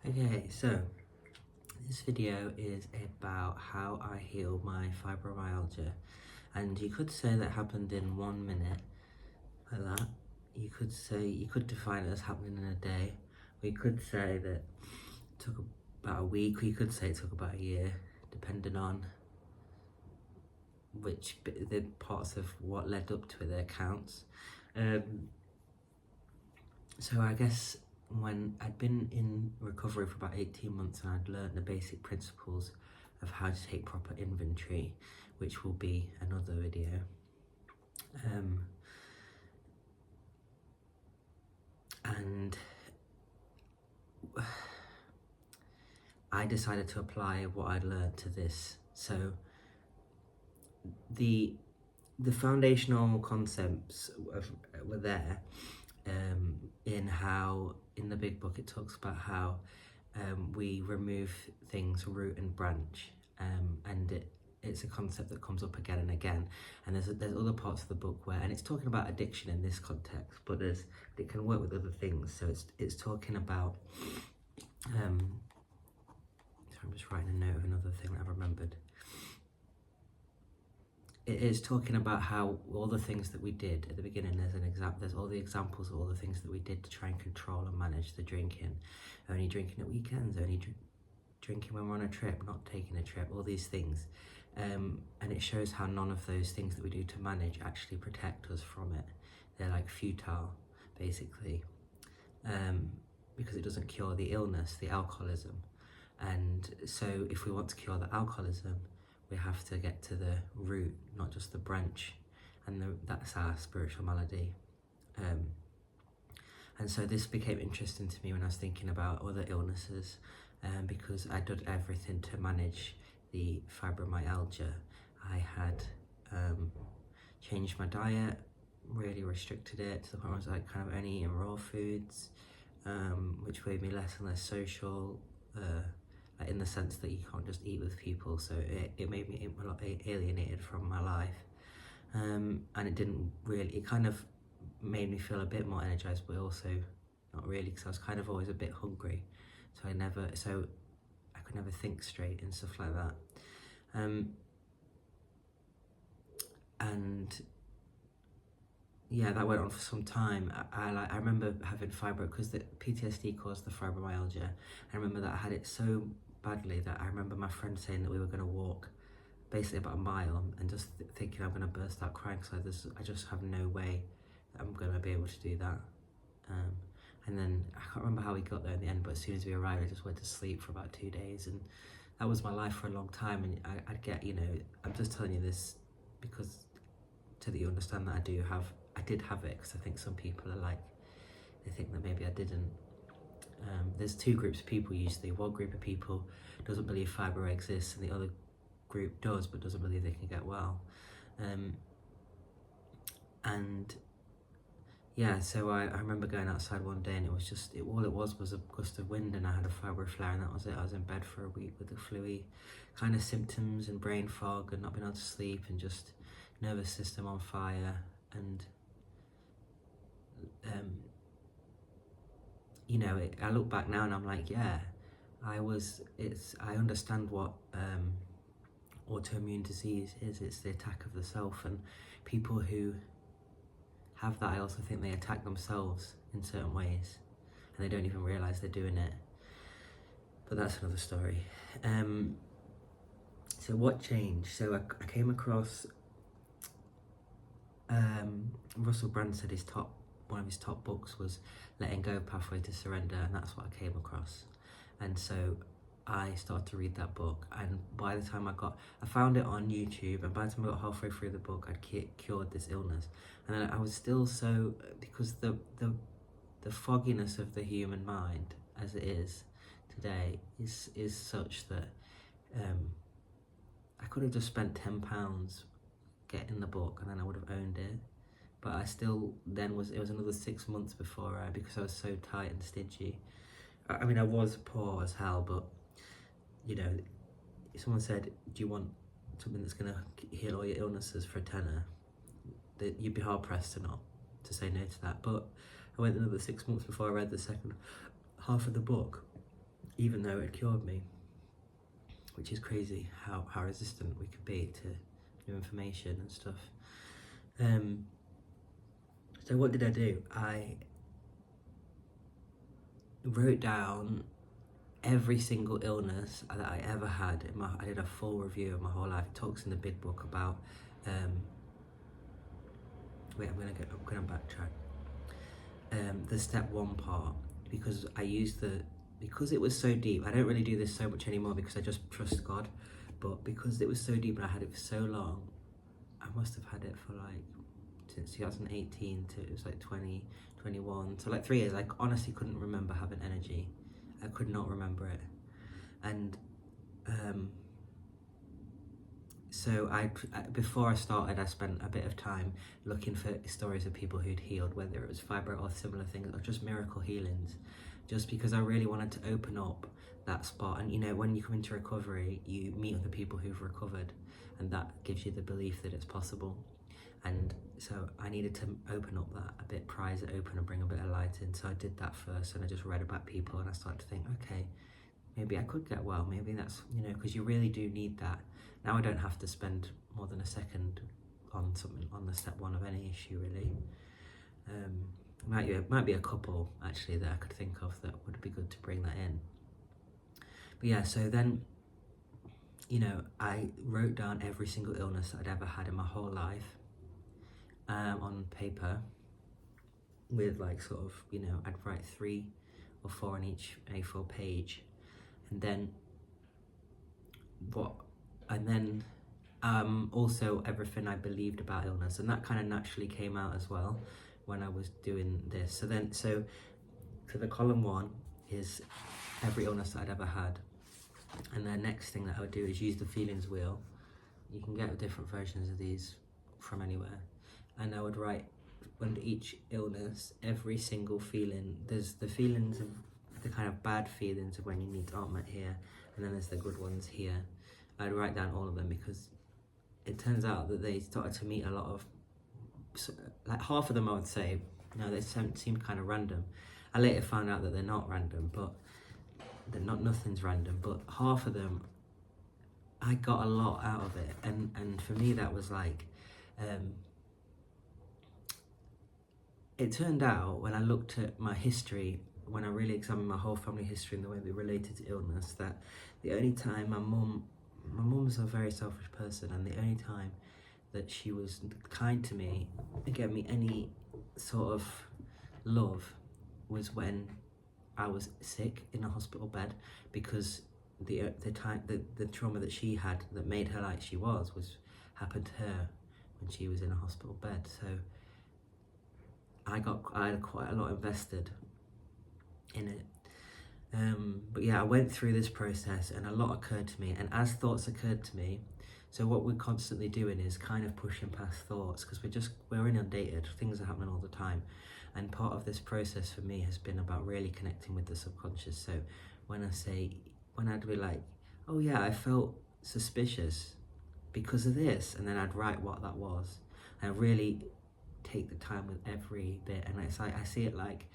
Okay, so this video is about how I heal my fibromyalgia, and you could say that happened in 1 minute, like that. You could define it as happening in a day, or you could say that it took about a week, or you could say it took about a year, depending on which the parts of what led up to it that counts. So I guess when I'd been in recovery for about 18 months and I'd learned the basic principles of how to take proper inventory, which will be another video. And I decided to apply what I'd learned to this. So the foundational concepts were there, in the big book it talks about how we remove things root and branch, and it's a concept that comes up again and again, and there's other parts of the book where, and it's talking about addiction in this context, but it can work with other things. So it's talking about so I'm just writing a note of another thing that I've remembered. It is talking about how all the things that we did at the beginning, there's all the examples of all the things that we did to try and control and manage the drinking. Only drinking at weekends, only drinking when we're on a trip, not taking a trip, all these things. And it shows how none of those things that we do to manage actually protect us from it. They're like futile, basically, because it doesn't cure the illness, the alcoholism. And so if we want to cure the alcoholism, we have to get to the root, not just the branch, and that's our spiritual malady. And so this became interesting to me when I was thinking about other illnesses, because I did everything to manage the fibromyalgia. I had changed my diet, really restricted it to the point where I was like kind of only eating raw foods, which made me less and less social, in the sense that you can't just eat with people, so it made me a lot alienated from my life, and it kind of made me feel a bit more energized, but also not really, because I was kind of always a bit hungry, so I could never think straight and stuff like that. And yeah, that went on for some time. I remember having fibro, because the PTSD caused the fibromyalgia. I remember that I had it so badly that I remember my friend saying that we were going to walk basically about a mile, and just thinking I'm going to burst out crying, because I just have no way that I'm going to be able to do that. And then I can't remember how we got there in the end, but as soon as we arrived, I just went to sleep for about 2 days, and that was my life for a long time. And I'd get, I'm just telling you this because so that you understand that I did have it, because I think some people are like, they think that maybe I didn't. There's two groups of people usually. One group of people doesn't believe fibro exists, and the other group does, but doesn't believe they can get well. And yeah, so I remember going outside one day, and it was just, all it was a gust of wind, and I had a fibro flare, and that was it. I was in bed for a week with the flu-y kind of symptoms and brain fog and not being able to sleep and just nervous system on fire. And I look back now and I'm like, yeah, I understand what autoimmune disease is. It's the attack of the self, and people who have that, I also think they attack themselves in certain ways, and they don't even realize they're doing it. But that's another story. So what changed? So I came across Russell Brand said one of his top books was Letting Go, Pathway to Surrender, and that's what I came across. And so I started to read that book, and by the time I found it on YouTube, and by the time I got halfway through the book, I'd cured this illness. And then I was still because the fogginess of the human mind as it is today is such that I could have just spent £10 getting the book, and then I would have owned it. But I still it was another 6 months before because I was so tight and stingy. I mean, I was poor as hell, but if someone said, do you want something that's going to heal all your illnesses for a tenner, that you'd be hard pressed to say no to that. But I went another 6 months before I read the second half of the book, even though it cured me, which is crazy how resistant we could be to new information and stuff. So what did I do? I wrote down every single illness that I ever had. I did a full review of my whole life. It talks in the big book about, wait, I'm gonna backtrack. The step 1 part, because because it was so deep. I don't really do this so much anymore because I just trust God, but because it was so deep and I had it for so long, I must have had it for like, since 2018 to, it was like 2021, so like 3 years. I honestly couldn't remember having energy. I could not remember it. And so before I started, I spent a bit of time looking for stories of people who'd healed, whether it was fibro or similar things, or just miracle healings, just because I really wanted to open up that spot. And you know, when you come into recovery, you meet other people who've recovered, and that gives you the belief that it's possible. And so I needed to open up that a bit, prise it open and bring a bit of light in. So I did that first, and I just read about people, and I started to think, okay, maybe I could get well, maybe that's, you know, because you really do need that. Now I don't have to spend more than a second on something, on the step 1 of any issue, really. Might be a couple, actually, that I could think of that would be good to bring that in. But yeah, so then, you know, I wrote down every single illness that I'd ever had in my whole life, on paper, with like sort of, you know, I'd write 3 or 4 on each A4 page, and then also everything I believed about illness, and that kind of naturally came out as well when I was doing this. So the column 1 is every illness that I'd ever had, and the next thing that I would do is use the feelings wheel. You can get different versions of these from anywhere, and I would write under each illness every single feeling. There's the feelings of the kind of bad feelings of when your needs aren't met here, and then there's the good ones here. I'd write down all of them, because it turns out that they started to meet a lot of, like half of them I would say, no, they seemed kind of random. I later found out that they're not random, but nothing's random, but half of them, I got a lot out of it. And for me, that was like, it turned out when I looked at my history, when I really examined my whole family history and the way they related to illness, that the only time my mum's a very selfish person, and the only time that she was kind to me and gave me any sort of love was when I was sick in a hospital bed, because the trauma that she had that made her like she was happened to her when she was in a hospital bed. So I had quite a lot invested in it. But yeah, I went through this process and a lot occurred to me, and as thoughts occurred to me, so what we're constantly doing is kind of pushing past thoughts, because we're inundated, things are happening all the time. And part of this process for me has been about really connecting with the subconscious. So when I'd be like, oh yeah, I felt suspicious because of this, and then I'd write what that was, and really take the time with every bit. And it's like, I see it like,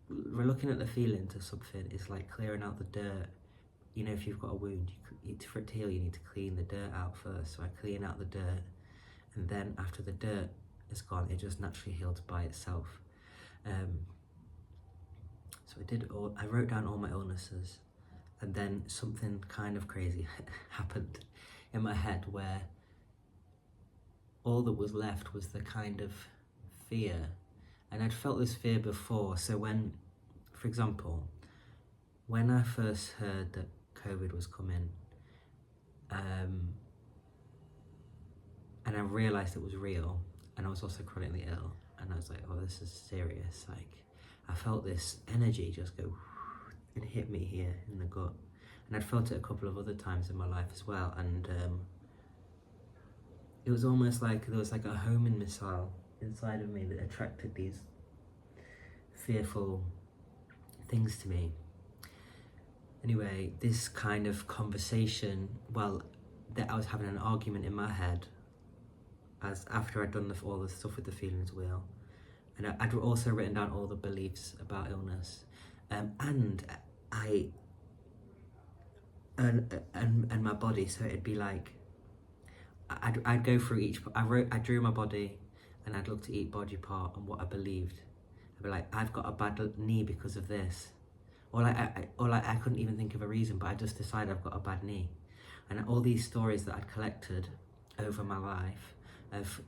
we're looking at the feelings of something, it's like clearing out the dirt. You know, if you've got a wound, for it to heal, you need to clean the dirt out first. So I clean out the dirt, and then after the dirt is gone, it just naturally heals by itself. So I wrote down all my illnesses, and then something kind of crazy happened in my head, where all that was left was the kind of fear. And I'd felt this fear before. So when, for example, when I first heard that COVID was coming, and I realised it was real, and I was also chronically ill, and I was like, oh, this is serious. Like, I felt this energy just go and hit me here in the gut. And I'd felt it a couple of other times in my life as well. And it was almost like there was like a homing missile inside of me that attracted these fearful things to me. Anyway, this kind of conversation, that I was having an argument in my head after I'd done all the stuff with the feelings wheel, and I'd also written down all the beliefs about illness, and I and my body. So it'd be like I'd go through each. I drew my body, and I'd look to each body part and what I believed. I'd be like, I've got a bad knee because of this, or I couldn't even think of a reason, but I just decided I've got a bad knee, and all these stories that I'd collected over my life of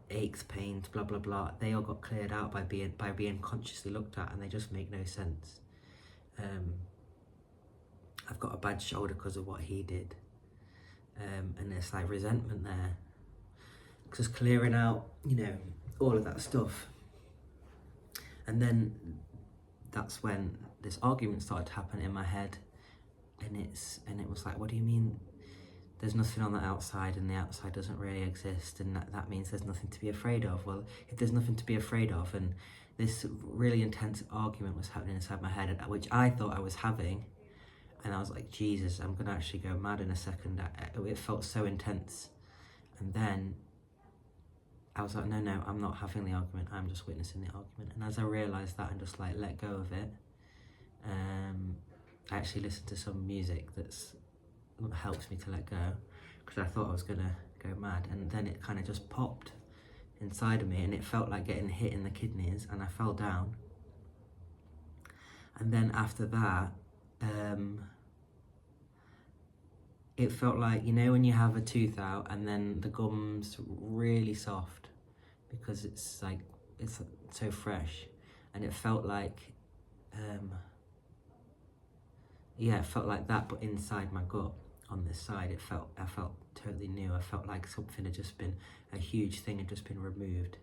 aches, pains, blah blah blah, they all got cleared out by being consciously looked at, and they just make no sense. I've got a bad shoulder because of what he did, and there's like resentment there. Just clearing out, all of that stuff. And then that's when this argument started to happen in my head, and it was like, what do you mean there's nothing on the outside and the outside doesn't really exist, and that means there's nothing to be afraid of? Well, if there's nothing to be afraid of, and this really intense argument was happening inside my head, which I thought I was having, and I was like, Jesus, I'm gonna actually go mad in a second. It felt so intense. And then I was like, no, I'm not having the argument, I'm just witnessing the argument. And as I realised that and just like let go of it, I actually listened to some music that's helps me to let go, because I thought I was gonna go mad, and then it kind of just popped inside of me, and it felt like getting hit in the kidneys, and I fell down. And then after that, it felt like, when you have a tooth out and then the gum's really soft because it's so fresh, and it felt like it felt like that, but inside my gut on this side, I felt totally new. I felt like something had just been, a huge thing had just been removed.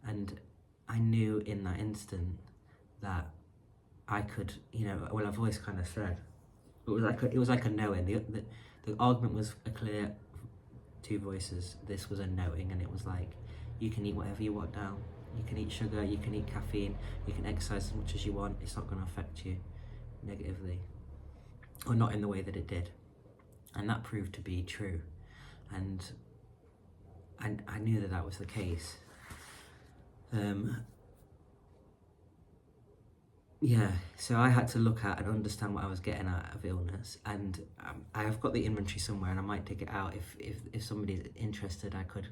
And I knew in that instant that I could, a voice kind of said, it was like a knowing. The argument was a clear two voices. This was a knowing, and it was like, you can eat whatever you want now. You can eat sugar, you can eat caffeine, you can exercise as much as you want. It's not going to affect you negatively, or not in the way that it did. And that proved to be true. And I knew that was the case. So I had to look at and understand what I was getting at of illness, and I've got the inventory somewhere, and I might dig it out if somebody's interested. I could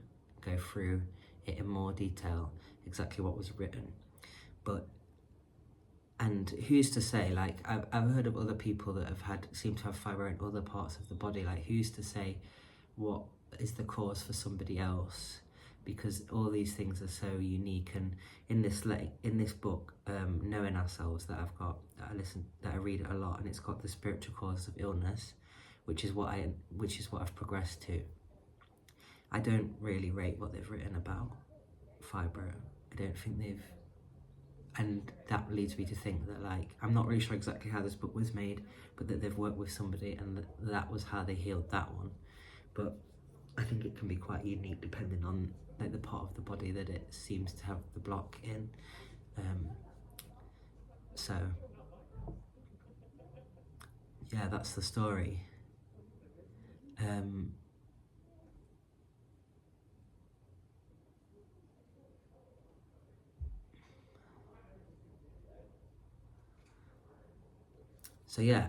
go through it in more detail, exactly what was written. And who's to say, like, I've heard of other people that seem to have fibro in other parts of the body. Like, who's to say what is the cause for somebody else? Because all these things are so unique. And in this book, Knowing Ourselves, that I read a lot, and it's got the spiritual causes of illness, which is what I've progressed to. I don't really rate what they've written about fibro. I don't think and that leads me to think that, like, I'm not really sure exactly how this book was made, but that they've worked with somebody and that was how they healed that one. But I think it can be quite unique depending on, like, the part of the body that it seems to have the block in. So yeah, that's the story. So yeah,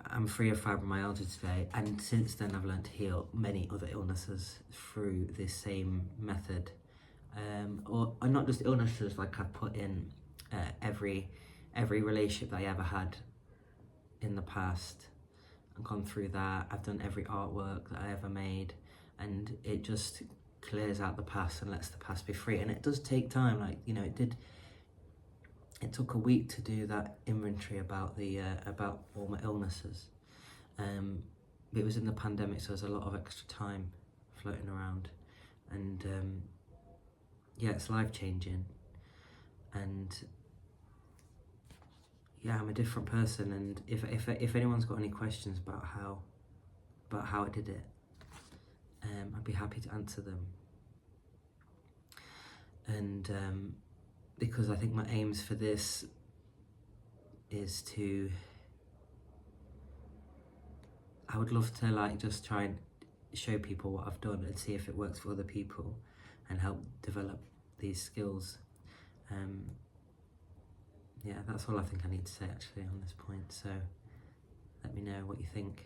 I'm free of fibromyalgia today, and since then I've learned to heal many other illnesses through this same method. Or not just illnesses, like I've put in every relationship that I ever had in the past and gone through that. I've done every artwork that I ever made, and it just clears out the past and lets the past be free. And it does take time, like, it took a week to do that inventory about all my illnesses. It was in the pandemic, so there's a lot of extra time floating around, and it's life-changing. And yeah, I'm a different person, and if anyone's got any questions about how I did it, I'd be happy to answer them. And because I think my aims for this is I would love to, like, just try and show people what I've done and see if it works for other people and help develop these skills. That's all I think I need to say actually on this point. So Let me know what you think.